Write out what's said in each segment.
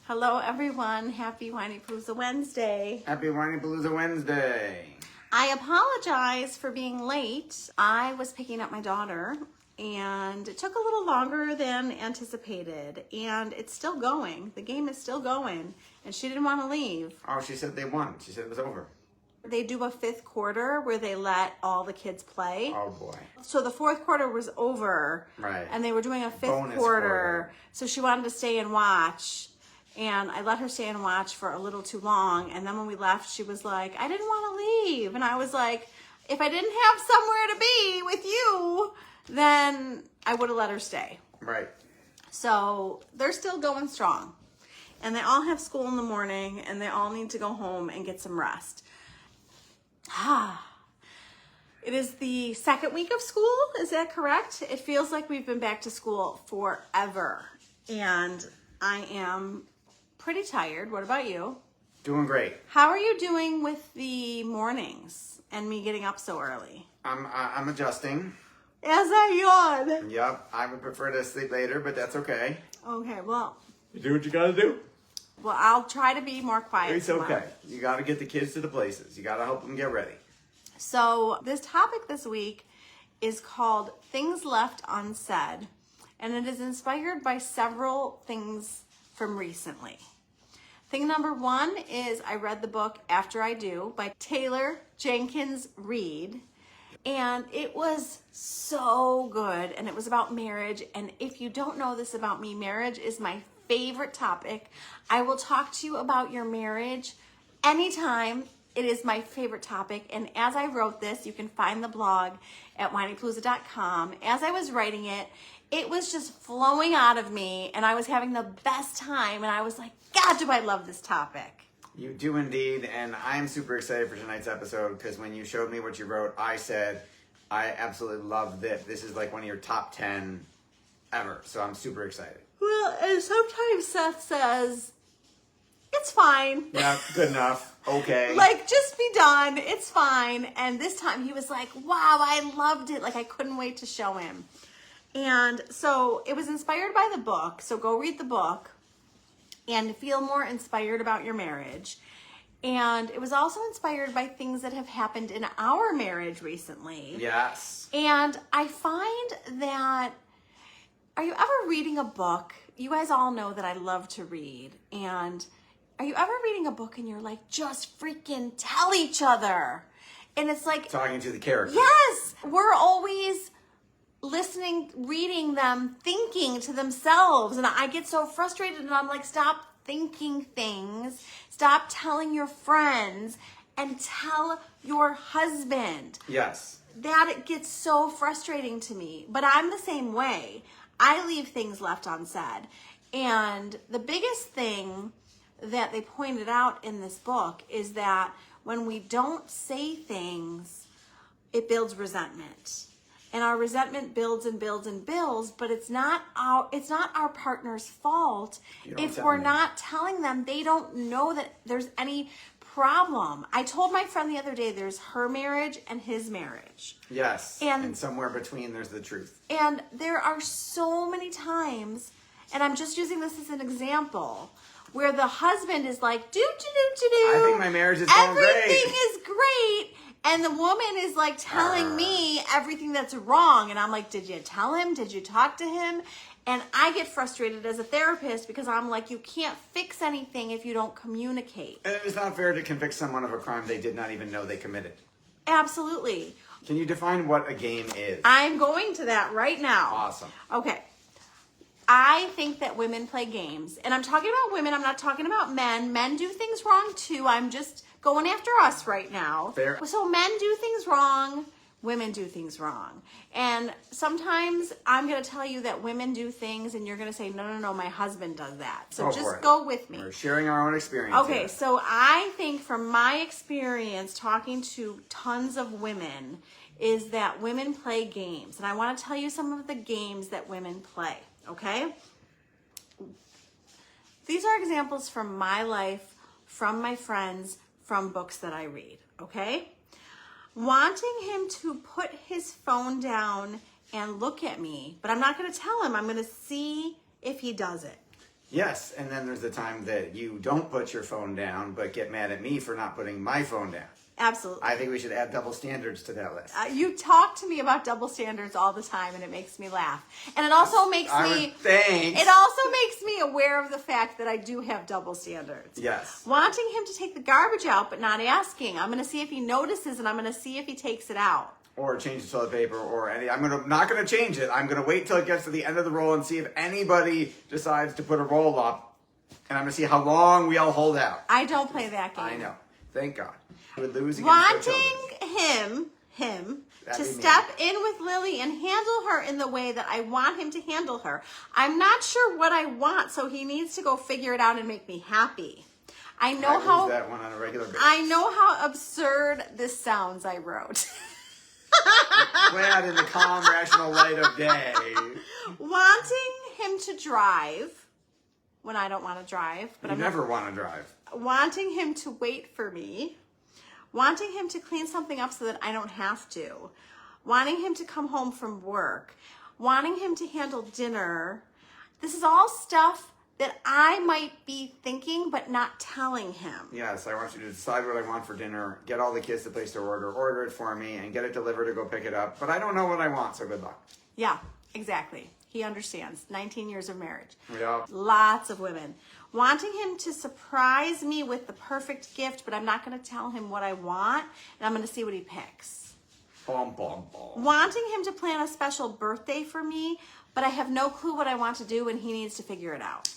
Hello, everyone. Happy Whinypaluza Wednesday. Happy Whinypaluza Wednesday. I apologize for being late. I was picking up my daughter, and it took a little longer than anticipated, and it's still going. The game is still going, and she didn't want to leave. Oh, she said they won. She said it was over. They do a fifth quarter where they let all the kids play. Oh, boy. So the fourth quarter was over, Right. and they were doing a fifth Bonus quarter. So she wanted to stay and watch. And I let her stay and watch for a little too long. And then when we left, she was like, I didn't want to leave. And I was like, if I didn't have somewhere to be with you, then I would have let her stay. Right. So they're still going strong. And they all have school in the morning, and they all need to go home and get some rest. It is the second week of school. Is that correct? It feels like we've been back to school forever. And I am pretty tired. What about you? Doing great. How are you doing with the mornings and me getting up so early? I'm adjusting. As I yawn. Yep. I would prefer to sleep later, but that's okay. Okay, well, You do what you gotta do. I'll try to be more quiet It's tomorrow. okay. You gotta get the kids to the places. You gotta help them get ready. So this topic this week is called Things Left Unsaid, and it is inspired by several things from recently. Thing number one is I read the book After I Do by Taylor Jenkins Reid, and it was so good, and it was about marriage. And if you don't know this about me, marriage is my favorite topic. I will talk to you about your marriage anytime. It is my favorite topic. And as I wrote this, you can find the blog at whinypaluza.com. As I was writing it, it was just flowing out of me, and I was having the best time. And I was like, God, do I love this topic. You do indeed, and I'm super excited for tonight's episode because when you showed me what you wrote, I said, I absolutely love this. This is like one of your top 10 ever, so I'm super excited. Well, and sometimes Seth says, it's fine. Yeah, good enough. Okay. Like, just be done. It's fine. And this time he was like, wow, I loved it. Like, I couldn't wait to show him. And so it was inspired by the book. So go read the book and feel more inspired about your marriage. And it was also inspired by things that have happened in our marriage recently. Yes. And I find that, are you ever reading a book? You guys all know that I love to read. And are you ever reading a book and you're like, just freaking tell each other? And it's like, Talking to the characters. yes, we're always listening, reading them, thinking to themselves. And I get so frustrated, and I'm like, stop thinking things. Stop telling your friends, and tell your husband. Yes. That it gets so frustrating to me. But I'm the same way. I leave things left unsaid. And the biggest thing that they pointed out in this book is that when we don't say things, it builds resentment. And our resentment builds and builds and builds, but it's not our partner's fault if we're not telling them. They don't know that there's any problem. I told my friend the other day, there's her marriage and his marriage. Yes. And And somewhere between, there's the truth. And there are so many times, and I'm just using this as an example, where the husband is like, do. I think my marriage is going great. Everything is great. And the woman is like telling me everything that's wrong. And I'm like, did you tell him? Did you talk to him? And I get frustrated as a therapist because I'm like, you can't fix anything if you don't communicate. And it's not fair to convict someone of a crime they did not even know they committed. Absolutely. Can you define what a game is? I'm going to that right now. Awesome. Okay. I think that women play games. And I'm talking about women. I'm not talking about men. Men do things wrong too. I'm just going after us right now. Fair. So men do things wrong. Women do things wrong. And sometimes I'm going to tell you that women do things and you're going to say, no, my husband does that. So just go with me. We're sharing our own experience. Okay, here. so I think from my experience talking to tons of women is that women play games. And I want to tell you some of the games that women play, okay? These are examples from my life, from my friends, from books that I read, okay? Wanting him to put his phone down and look at me, but I'm not going to tell him. I'm going to see if he does it. Yes, and then there's the time that you don't put your phone down, but get mad at me for not putting my phone down. Absolutely. I think we should add double standards to that list. You talk to me about double standards all the time, and it makes me laugh. And it also makes me. Thanks. It also makes me aware of the fact that I do have double standards. Yes. Wanting him to take the garbage out, but not asking. I'm going to see if he notices, and I'm going to see if he takes it out. Or change the toilet paper, or any. Not gonna change it. I'm gonna wait till it gets to the end of the roll and see if anybody decides to put a roll up, and I'm gonna see how long we all hold out. I don't play that game. I know. Thank God. We would lose against our children. Wanting him That'd to be me. step in with Lily and handle her in the way that I want him to handle her. I'm not sure what I want, so he needs to go figure it out and make me happy. I know I how lose that one on a regular basis. I know how absurd this sounds. I wrote. Glad in the calm, rational light of day. Wanting him to drive when I don't want to drive, but You I'm never want to drive. wanting him to wait for me, wanting him to clean something up so that I don't have to, wanting him to come home from work, wanting him to handle dinner. This is all stuff that I might be thinking but not telling him. Yes, I want you to decide what I want for dinner, get all the kids to place their order it for me, and get it delivered to go pick it up. But I don't know what I want, so good luck. Yeah, exactly. He understands. 19 years of marriage. Yeah. Lots of women. Wanting him to surprise me with the perfect gift, but I'm not going to tell him what I want, and I'm going to see what he picks. Bom, bom, bom. Wanting him to plan a special birthday for me, but I have no clue what I want to do, and he needs to figure it out.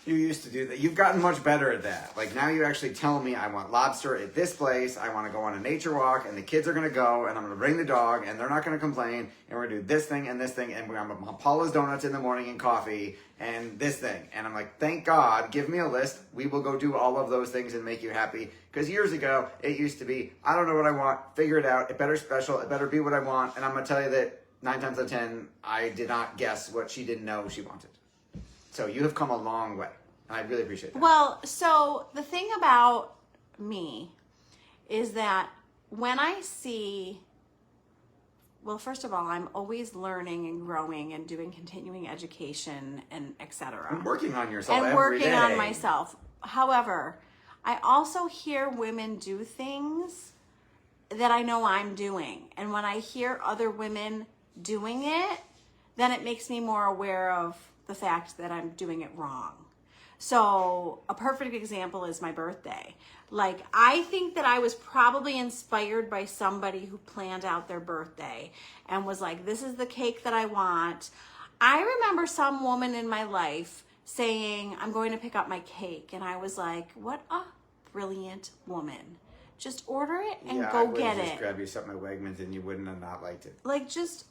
You used to do that. You've gotten much better at that. Like now you actually tell me I want lobster at this place. I want to go on a nature walk and the kids are going to go and I'm going to bring the dog and they're not going to complain and we're going to do this thing and we're going to have Paula's Donuts in the morning and coffee and this thing. And I'm like, thank God, give me a list. We will go do all of those things and make you happy. Because years ago, it used to be, I don't know what I want. Figure it out. It better special. It better be what I want. And I'm going to tell you that 9 times out of 10, I did not guess what she didn't know she wanted. So you have come a long way. And I really appreciate that. Well, so the thing about me is that when I see, well, first of all, I'm always learning and growing and doing continuing education and etc. And working on yourself and every working day. on myself. However, I also hear women do things that I know I'm doing. And when I hear other women doing it, then it makes me more aware of the fact that I'm doing it wrong. So a perfect example is my birthday. Like, I think that I was probably inspired by somebody who planned out their birthday and was like, this is the cake that I want. I remember some woman in my life saying, I'm going to pick up my cake. And I was like, what a brilliant woman. Just order it and go get just it. grab you something at Wegmans and you wouldn't have not liked it. Like, just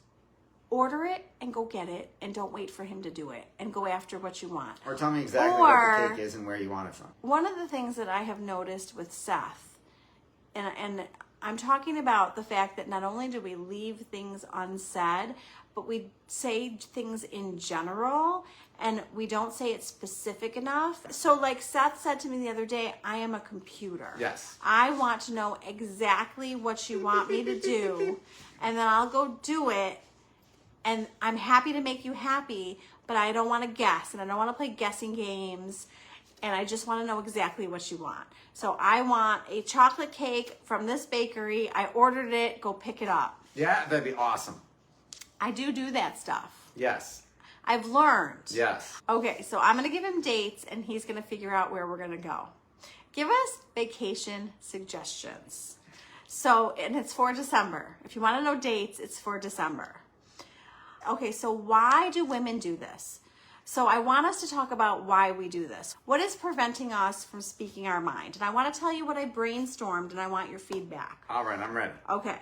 order it and go get it and don't wait for him to do it and go after what you want. Or tell me exactly what the cake is and where you want it from. One of the things that I have noticed with Seth, and I'm talking about the fact that not only do we leave things unsaid, but we say things in general and we don't say it specific enough. So like Seth said to me the other day, I am a computer. Yes. I want to know exactly what you want me to do and then I'll go do it. And I'm happy to make you happy, but I don't want to guess and I don't want to play guessing games. And I just want to know exactly what you want. So I want a chocolate cake from this bakery. I ordered it. Go pick it up. Yeah, that'd be awesome. I do that stuff. Yes. I've learned. Yes. Okay, so I'm going to give him dates and he's going to figure out where we're going to go. Give us vacation suggestions. So, and it's for December. If you want to know dates, it's for December. Okay, so why do women do this? So I want us to talk about why we do this. What is preventing us from speaking our mind? And I want to tell you what I brainstormed and I want your feedback. All right, I'm ready. Okay.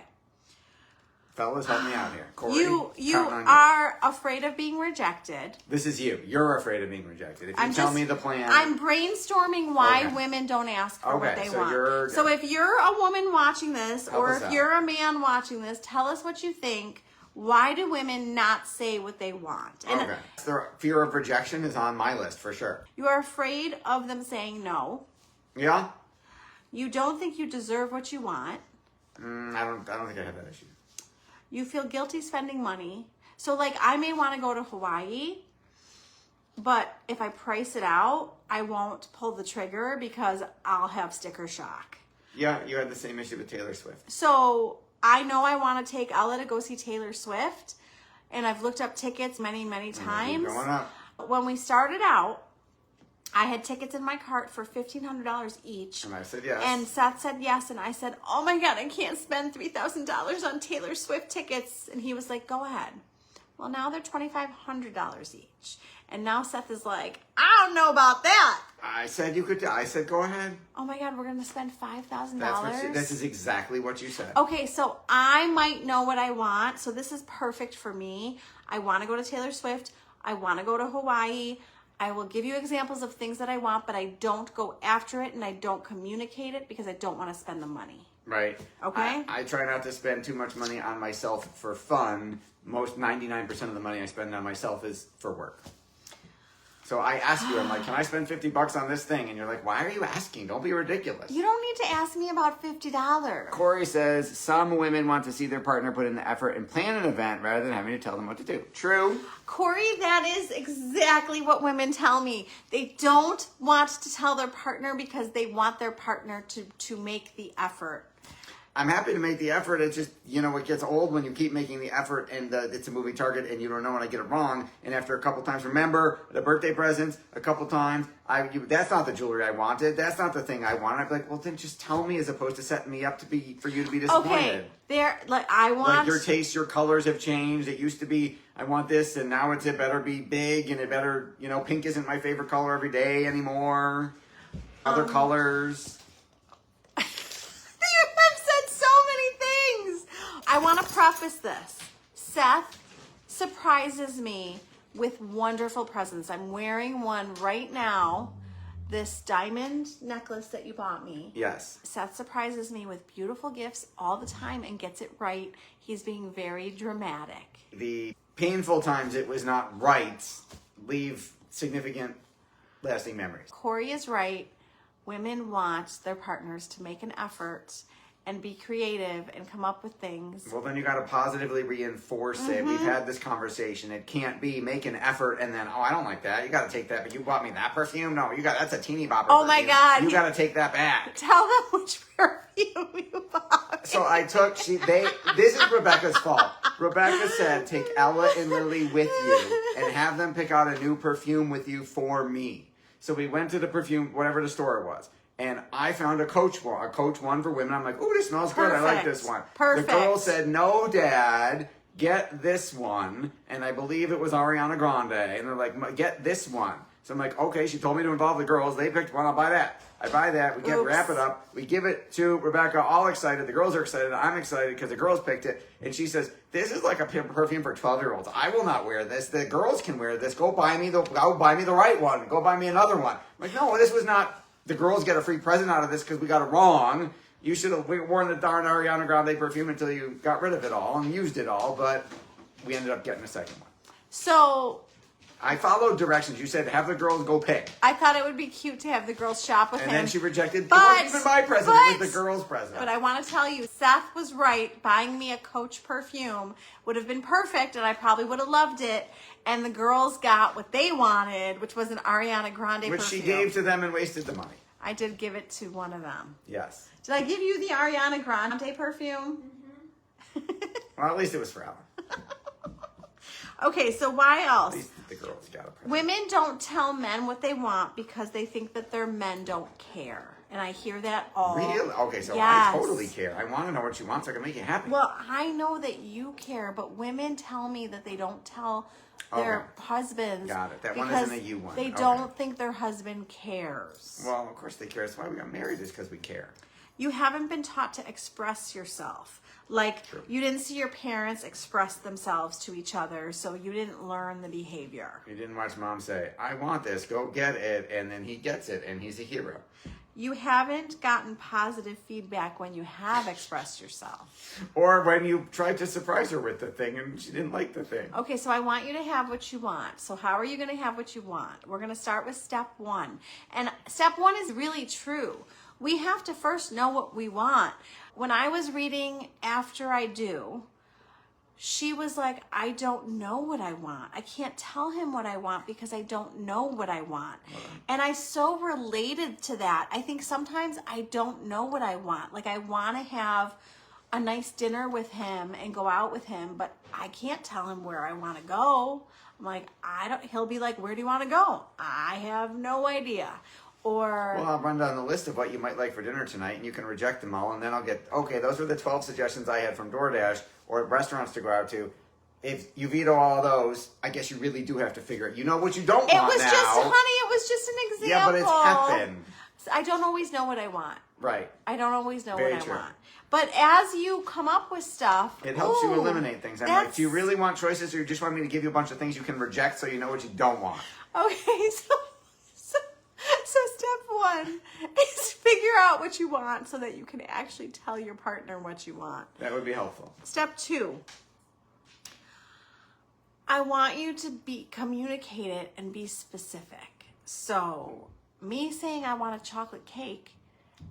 Fellas, help me out here. Corey, You counting on are afraid of being rejected. This is you. You're afraid of being rejected. If you tell me the plan. I'm brainstorming why Okay. women don't ask for what they so want. So if you're a woman watching this, Help or us if out. you're a man watching this, tell us what you think. Why do women not say what they want? And Okay. The fear of rejection is on my list for sure. you are afraid of them saying no. Yeah? You don't think you deserve what you want. I don't think I have that issue. You feel guilty spending money. So like I may want to go to Hawaii but if I price it out, I won't pull the trigger because I'll have sticker shock. Yeah, you had the same issue with Taylor Swift. So I know I want to take Ella to go see Taylor Swift, and I've looked up tickets many, many times. Going up. When we started out, I had tickets in my cart for $1,500 each. And I said yes. And Seth said yes, and I said, oh my God, I can't spend $3,000 on Taylor Swift tickets. And he was like, go ahead. Well, now they're $2,500 each. And now Seth is like, I don't know about that. I said you could. I said go ahead. Oh my God, we're going to spend $5,000. This is exactly what you said. Okay, so I might know what I want. So this is perfect for me. I want to go to Taylor Swift. I want to go to Hawaii. I will give you examples of things that I want, but I don't go after it and I don't communicate it because I don't want to spend the money. Right. Okay. I try not to spend too much money on myself for fun. Most 99% of the money I spend on myself is for work. So I ask you, I'm like, can I spend $50 on this thing? And you're like, why are you asking? Don't be ridiculous. You don't need to ask me about $50. Corey says some women want to see their partner put in the effort and plan an event rather than having to tell them what to do. True. Corey, that is exactly what women tell me. They don't want to tell their partner because they want their partner to make the effort. I'm happy to make the effort. It's just, it gets old when you keep making the effort and it's a moving target and you don't know when I get it wrong. And after a couple times, remember the birthday presents a couple times. That's not the jewelry I wanted. That's not the thing I wanted. I'd be like, well, then just tell me as opposed to setting me up for you to be disappointed. Okay, like your taste, your colors have changed. It used to be, I want this and now it better be big and it better, pink isn't my favorite color every day anymore. Other colors. I want to preface this. Seth surprises me with wonderful presents. I'm wearing one right now, this diamond necklace that you bought me. Yes. Seth surprises me with beautiful gifts all the time and gets it right. He's being very dramatic. The painful times it was not right leave significant lasting memories. Corey is right. Women want their partners to make an effort and be creative and come up with things. Well, then you got to positively reinforce it. We've had this conversation. It can't be make an effort and then, oh, I don't like that. You got to take that. But you bought me that perfume? No, that's a teeny bopper. Oh my God. You got to take that back. Tell them which perfume you bought. So I took, this is Rebecca's fault. Rebecca said, take Ella and Lily with you and have them pick out a new perfume with you for me. So we went to the perfume, whatever the store it was. And I found a Coach one for women. I'm like, ooh, this smells good. I like this one. Perfect. The girl said, no, Dad, get this one. And I believe it was Ariana Grande. And they're like, get this one. So I'm like, okay, she told me to involve the girls. They picked one. I'll buy that. I buy that. We wrap it up. We give it to Rebecca, all excited. The girls are excited. I'm excited because the girls picked it. And she says, this is like a perfume for 12-year-olds. I will not wear this. The girls can wear this. Go buy me the right one. Go buy me another one. I'm like, no, this was not... The girls get a free present out of this because we got it wrong. You should have worn the darn Ariana Grande perfume until you got rid of it all and used it all, but we ended up getting a second one. So... I followed directions. You said have the girls go pick. I thought it would be cute to have the girls shop with him. And then she rejected, it wasn't even my present, it was the girls' present. But I want to tell you, Seth was right. Buying me a Coach perfume would have been perfect, and I probably would have loved it. And the girls got what they wanted, which was an Ariana Grande which perfume. she gave to them and wasted the money. I did give it to one of them. Yes. Did I give you the Ariana Grande perfume? Well, at least it was for Ellen. Okay, so why else? At least the girls got a present. Women don't tell men what they want because they think that their men don't care. And I hear that all. Really? Okay, so Yes. I totally care. I want to know what you want so I can make you happy. Well, I know that you care, but women tell me that they don't tell their husbands. Got it. That one isn't a you one. They don't think their husband cares. Well, of course they care. That's why we got married, is because we care. You haven't been taught to express yourself. Like, True. You didn't see your parents express themselves to each other, so you didn't learn the behavior. You didn't watch Mom say, I want this, go get it, and then he gets it, and he's a hero. You haven't gotten positive feedback when you have expressed yourself. Or when you tried to surprise her with the thing and she didn't like the thing. Okay, so I want you to have what you want. So how are you going to have what you want? We're going to start with step one. And step one is really true. We have to first know what we want. When I was reading After I Do, she was like, I don't know what I want. I can't tell him what I want because I don't know what I want. And I so related to that. I think sometimes I don't know what I want. Like, I want to have a nice dinner with him and go out with him, but I can't tell him where I want to go. I'm like, he'll be like, where do you want to go? I have no idea. Or, well, I'll run down the list of what you might like for dinner tonight, and you can reject them all, and then I'll get, okay, those are the 12 suggestions I had from DoorDash or restaurants to go out to. If you've eaten all those, I guess you really do have to figure it. You know what you don't want now. It was just an example. Yeah, but it's happened. I don't always know what I want. Right. I don't always know Very what true. I want. But as you come up with stuff, it helps you eliminate things. I'm like, do you really want choices, or you just want me to give you a bunch of things you can reject so you know what you don't want? Okay, so step one is figure out what you want so that you can actually tell your partner what you want. That would be helpful. Step two, I want you to communicate it and be specific. So me saying I want a chocolate cake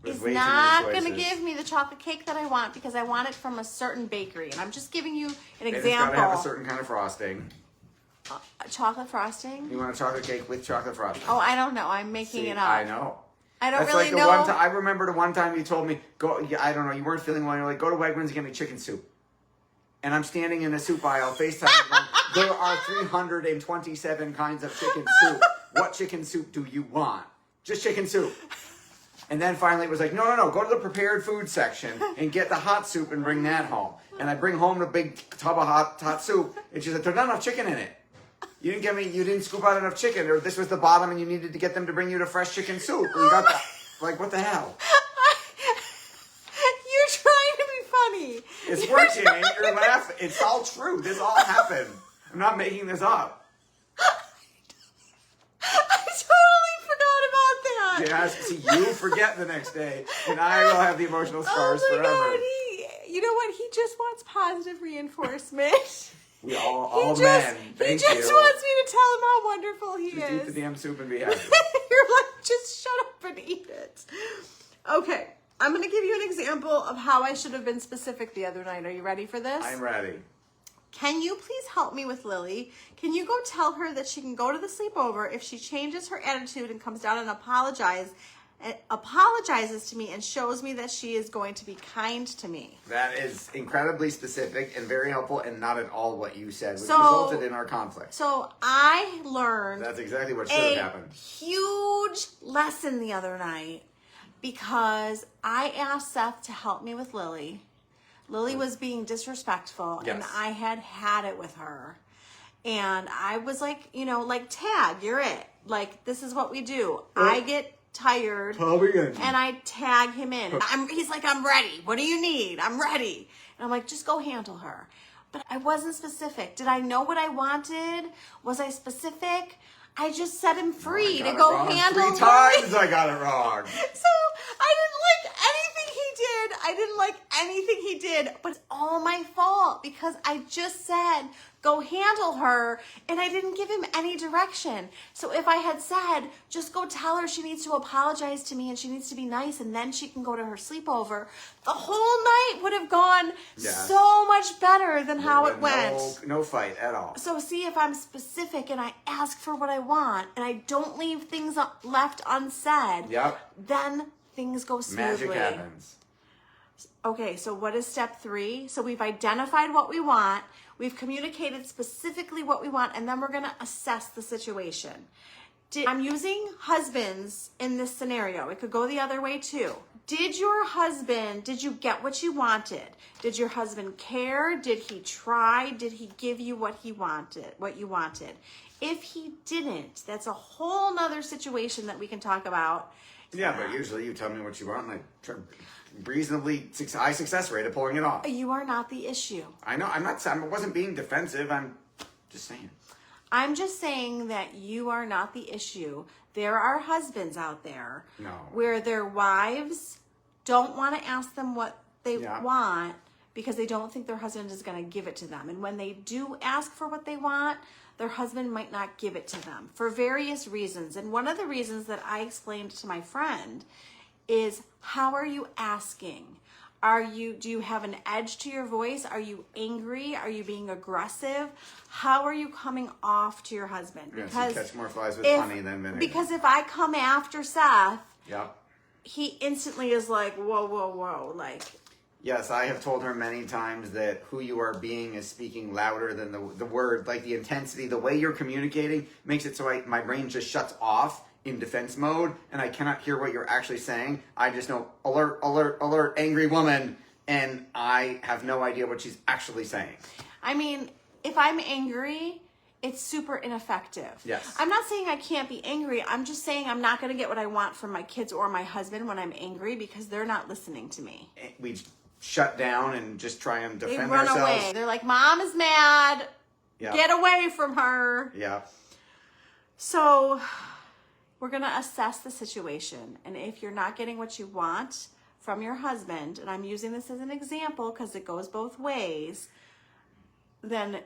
is not going to give me the chocolate cake that I want because I want it from a certain bakery. And I'm just giving you an example. It's got to have a certain kind of frosting. Chocolate frosting? You want a chocolate cake with chocolate frosting? Oh, I don't know. I'm making it up. I know. I don't That's really like know. I remember the one time you told me, I don't know, you weren't feeling well. You're like, go to Wegmans and get me chicken soup. And I'm standing in the soup aisle, FaceTime going, there are 327 kinds of chicken soup. What chicken soup do you want? Just chicken soup. And then finally it was like, no, go to the prepared food section and get the hot soup and bring that home. And I bring home the big tub of hot soup, and she said, there's not enough chicken in it. You didn't scoop out enough chicken, or this was the bottom and you needed to get them to bring you the fresh chicken soup. And you got that. Like, what the hell? You're trying to be funny. It's working. You're laughing. It's all true. This all happened. I'm not making this up. I totally forgot about that. Yeah, see, you forget the next day, and I will have the emotional scars forever. God, you know what? He just wants positive reinforcement. We all men. Thank you. He just wants me to tell him how wonderful he just is. Eat the damn soup and be happy. You're like, just shut up and eat it. Okay, I'm going to give you an example of how I should have been specific the other night. Are you ready for this? I'm ready. Can you please help me with Lily? Can you go tell her that she can go to the sleepover if she changes her attitude and comes down and apologizes to me and shows me that she is going to be kind to me? That is incredibly specific and very helpful, and not at all what you said, which resulted in our conflict. So I learned that's exactly what should have happened. Huge lesson the other night because I asked Seth to help me with Lily. Lily was being disrespectful, yes. and I had it with her. And I was like, like, tag, you're it. Like, this is what we do. I get tired, and I tag him in. He's like, I'm ready. What do you need? I'm ready. And I'm like, just go handle her. But I wasn't specific. Did I know what I wanted? Was I specific? I just set him free to go handle her. 3 times I got it wrong. So I didn't like anything he did. I didn't like anything he did, but it's all my fault because I just said, go handle her, and I didn't give him any direction. So if I had said, just go tell her she needs to apologize to me and she needs to be nice and then she can go to her sleepover, the whole night would have gone so much better than how it went. No fight at all. So see, if I'm specific and I ask for what I want and I don't leave things left unsaid, then things go smoothly. Magic happens. Okay, so what is step 3? So we've identified what we want, we've communicated specifically what we want, and then we're going to assess the situation. I'm using husbands in this scenario. It could go the other way too. Did you get what you wanted? Did your husband care? Did he try? Did he give you what you wanted? If he didn't, that's a whole nother situation that we can talk about. Yeah, but usually you tell me what you want and I try reasonably high success rate of pulling it off. You are not the issue. I know. I wasn't being defensive. I'm just saying. I'm just saying that you are not the issue. There are husbands out there where their wives don't want to ask them what they want because they don't think their husband is going to give it to them. And when they do ask for what they want, their husband might not give it to them for various reasons. And one of the reasons that I explained to my friend is, how are you asking? Do you have an edge to your voice? Are you angry? Are you being aggressive? How are you coming off to your husband? Because you catch more flies with honey than vinegar. Because if I come after Seth, yep, he instantly is like, whoa, whoa, whoa. Like, yes, I have told her many times that who you are being is speaking louder than the word. Like the intensity, the way you're communicating makes it so my brain just shuts off in defense mode and I cannot hear what you're actually saying. I just know alert, alert, alert, angry woman, and I have no idea what she's actually saying. I mean, if I'm angry, it's super ineffective. Yes. I'm not saying I can't be angry. I'm just saying I'm not going to get what I want from my kids or my husband when I'm angry because they're not listening to me. We shut down and just try and defend they run ourselves. Away. They're like, Mom is mad. Yep. Get away from her. Yeah. So we're going to assess the situation. And if you're not getting what you want from your husband, and I'm using this as an example because it goes both ways, then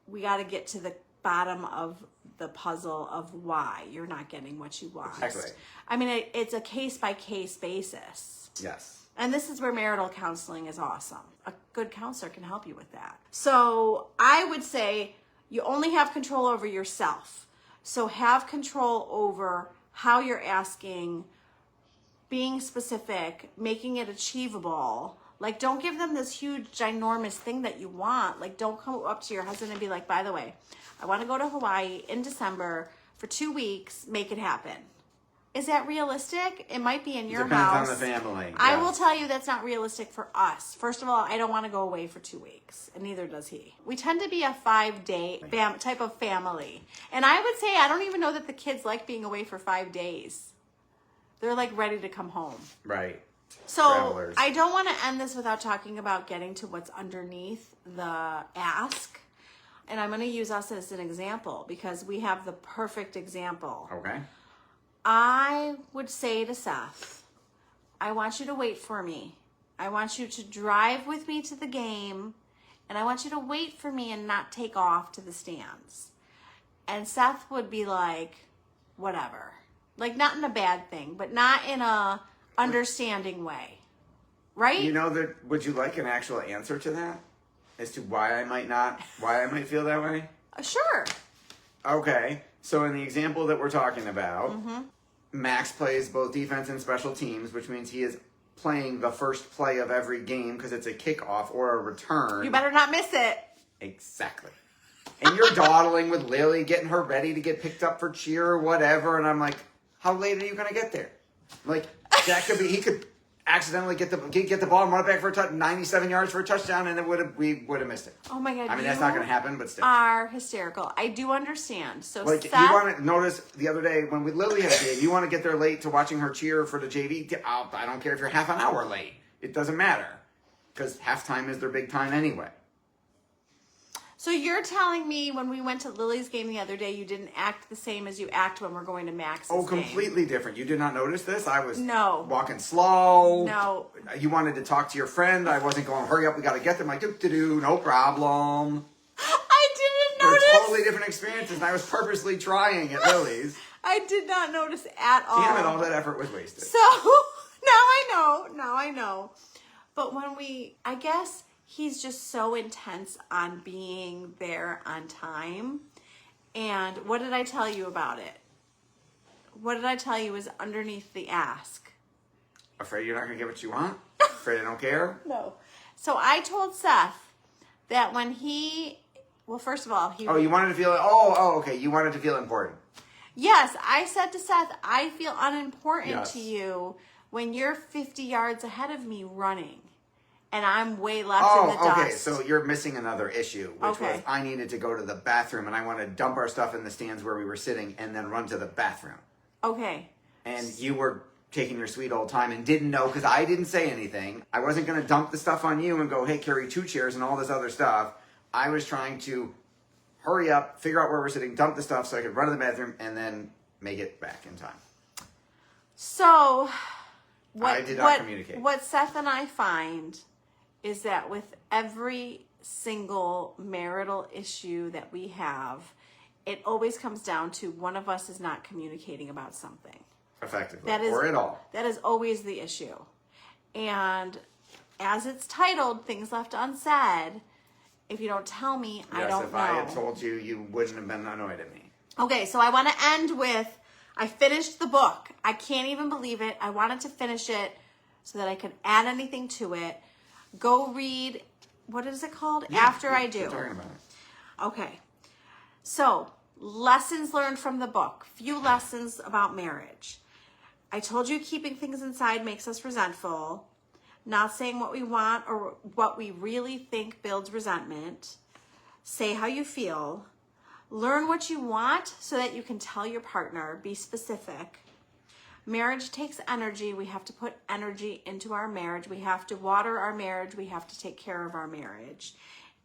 we got to get to the bottom of the puzzle of why you're not getting what you want. Exactly. I mean, it's a case-by-case basis. Yes. And this is where marital counseling is awesome. A good counselor can help you with that. So I would say you only have control over yourself. So have control over how you're asking, being specific, making it achievable. Like, don't give them this huge, ginormous thing that you want. Like, don't come up to your husband and be like, by the way, I want to go to Hawaii in December for 2 weeks. Make it happen. Is that realistic? It might be in your house. Depends on the family. I yes. will tell you that's not realistic for us. First of all, I don't want to go away for 2 weeks, and neither does he. We tend to be a 5-day type of family. And I would say I don't even know that the kids like being away for 5 days. They're like ready to come home. Right. So Travelers. I don't want to end this without talking about getting to what's underneath the ask. And I'm going to use us as an example because we have the perfect example. Okay. I would say to Seth, I want you to wait for me. I want you to drive with me to the game, and I want you to wait for me and not take off to the stands. And Seth would be like, whatever. Like, not in a bad thing, but not in a understanding way. Right? You know that, would you like an actual answer to that? As to why I might feel that way? Sure. Okay. So in the example that we're talking about, Mm-hmm. Max plays both defense and special teams, which means he is playing the first play of every game because it's a kickoff or a return. You better not miss it. Exactly. And you're dawdling with Lily, getting her ready to get picked up for cheer or whatever, and I'm like, how late are you going to get there? Like, that could be, he could accidentally get the ball and run it back for a touch, 97 yards for a touchdown, and we would have missed it. Oh my God. I mean, that's not going to happen, but still. Are hysterical. I do understand. So Like, Seth, you want to notice the other day when Lily had a game, you want to get there late to watching her cheer for the JV. I don't care if you're half an hour late. It doesn't matter because halftime is their big time anyway. So you're telling me when we went to Lily's game the other day, you didn't act the same as you act when we're going to Max's game? Completely different. You did not notice this? I was walking slow. No. You wanted to talk to your friend. I wasn't going, hurry up, we got to get them. Like, do, no problem. I didn't notice. They're totally different experiences, and I was purposely trying at Lily's. I did not notice at all. Damn it, all that effort was wasted. So now I know. But I guess he's just so intense on being there on time. And what did I tell you about it? What did I tell you is underneath the ask? Afraid you're not going to get what you want? Afraid I don't care? No. So I told Seth that when first of all, you wanted to feel, okay, you wanted to feel important. Yes, I said to Seth, I feel unimportant Yes. to you when you're 50 yards ahead of me running. And I'm way left in the dust. Okay, so you're missing another issue, which was I needed to go to the bathroom, and I wanted to dump our stuff in the stands where we were sitting and then run to the bathroom. Okay. And you were taking your sweet old time and didn't know because I didn't say anything. I wasn't going to dump the stuff on you and go, hey, carry 2 chairs and all this other stuff. I was trying to hurry up, figure out where we're sitting, dump the stuff so I could run to the bathroom and then make it back in time. So, I did not communicate. What Seth and I find is that with every single marital issue that we have, it always comes down to one of us is not communicating about something. Effectively. Or at all. That is always the issue. And as it's titled, Things Left Unsaid, if you don't tell me, I don't know. Yes, if I had told you, you wouldn't have been annoyed at me. Okay, so I want to end with, I finished the book. I can't even believe it. I wanted to finish it so that I could add anything to it. Go read, what is it called? Yeah, After I Do. We're talking about it. Okay, so lessons learned from the book. Few lessons about marriage. I told you keeping things inside makes us resentful. Not saying what we want or what we really think builds resentment. Say how you feel. Learn what you want so that you can tell your partner. Be specific. Marriage takes energy. We have to put energy into our marriage. We have to water our marriage. We have to take care of our marriage.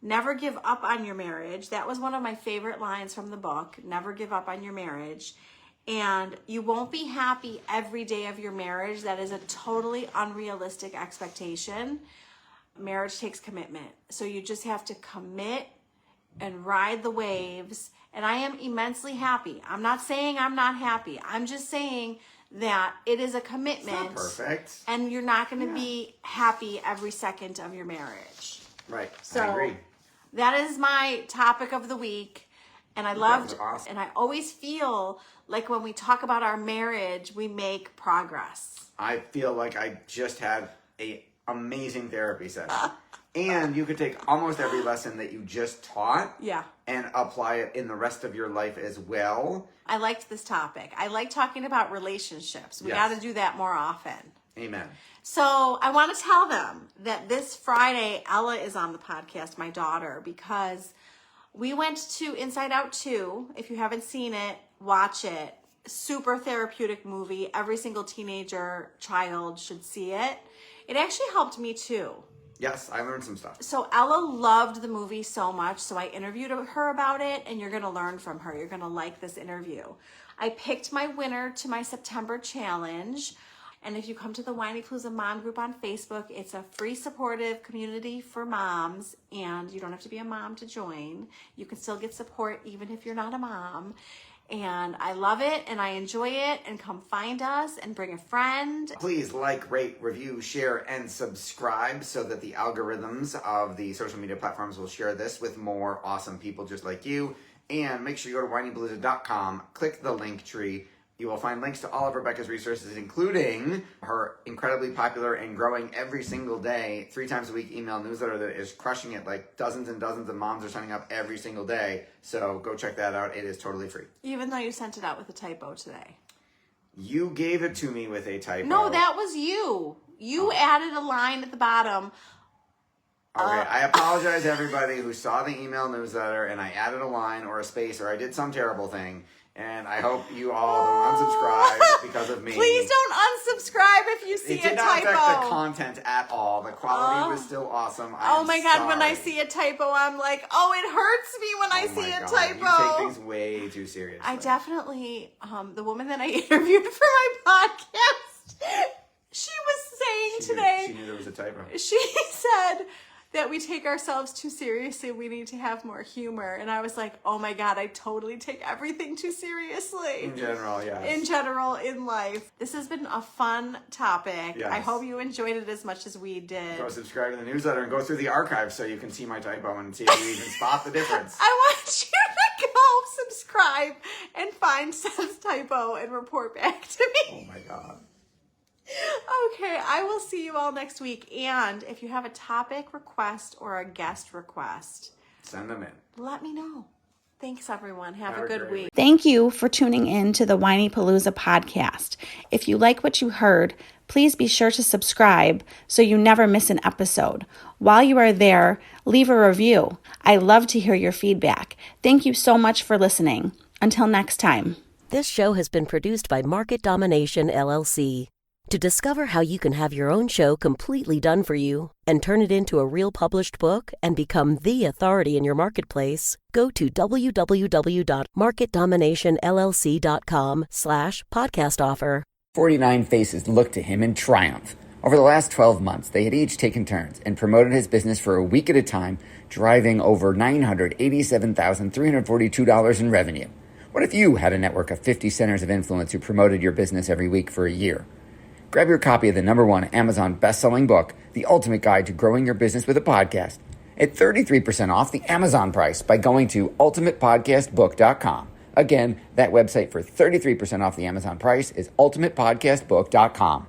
Never give up on your marriage. That was one of my favorite lines from the book. Never give up on your marriage. And you won't be happy every day of your marriage. That is a totally unrealistic expectation. Marriage takes commitment. So you just have to commit and ride the waves. And I am immensely happy. I'm not saying I'm not happy. I'm just saying that it is a commitment. It's not perfect. And you're not going to be happy every second of your marriage. Right. So I agree. that is my topic of the week. And I loved, awesome. and I always feel like when we talk about our marriage, we make progress. I feel like I just had a amazing therapy session. And you could take almost every lesson that you just taught and apply it in the rest of your life as well. I liked this topic. I like talking about relationships. We Yes. got to do that more often. Amen. So I want to tell them that this Friday, Ella is on the podcast, my daughter, because we went to Inside Out 2. If you haven't seen it, watch it. Super therapeutic movie. Every single teenager, child should see it. It actually helped me too. Yes, I learned some stuff. So Ella loved the movie so much, so I interviewed her about it, and you're going to learn from her. You're going to like this interview. I picked my winner to my September challenge. And if you come to the Whinypaluza Mom Group on Facebook, it's a free supportive community for moms, and you don't have to be a mom to join. You can still get support even if you're not a mom. And I love it, and I enjoy it, and come find us and bring a friend. Please like, rate, review, share, and subscribe so that the algorithms of the social media platforms will share this with more awesome people just like you. And make sure you go to whinypaluza.com, click the link tree. You will find links to all of Rebecca's resources, including her incredibly popular and growing every single day, 3 times a week email newsletter that is crushing it. Like dozens and dozens of moms are signing up every single day. So go check that out. It is totally free. Even though you sent it out with a typo today. You gave it to me with a typo. No, that was you. You added a line at the bottom. Okay, I apologize everybody who saw the email newsletter and I added a line or a space or I did some terrible thing. And I hope you all don't unsubscribe because of me. Please don't unsubscribe if you see a typo. It did not affect the content at all. The quality was still awesome. Oh my God, when I see a typo, I'm like, oh, it hurts me when I see a typo. You take things way too seriously. I definitely, the woman that I interviewed for my podcast, she was saying today. She knew there was a typo. She said that we take ourselves too seriously. We need to have more humor. And I was like, oh my God, I totally take everything too seriously. In general, yeah. In general, in life. This has been a fun topic. Yes. I hope you enjoyed it as much as we did. Go subscribe to the newsletter and go through the archives so you can see my typo and see if you even spot the difference. I want you to go subscribe and find Seth's typo and report back to me. Oh my God. Okay, I will see you all next week. And if you have a topic request or a guest request, send them in. Let me know. Thanks, everyone. Have a good great week. Thank you for tuning in to the Whinypaluza podcast. If you like what you heard, please be sure to subscribe so you never miss an episode. While you are there, leave a review. I love to hear your feedback. Thank you so much for listening. Until next time. This show has been produced by Market Domination, LLC. To discover how you can have your own show completely done for you and turn it into a real published book and become the authority in your marketplace, go to www.marketdominationllc.com/podcast offer. 49 faces looked to him in triumph. Over the last 12 months, they had each taken turns and promoted his business for a week at a time, driving over $987,342 in revenue. What if you had a network of 50 centers of influence who promoted your business every week for a year? Grab your copy of the #1 Amazon best-selling book, The Ultimate Guide to Growing Your Business with a Podcast, at 33% off the Amazon price by going to ultimatepodcastbook.com. Again, that website for 33% off the Amazon price is ultimatepodcastbook.com.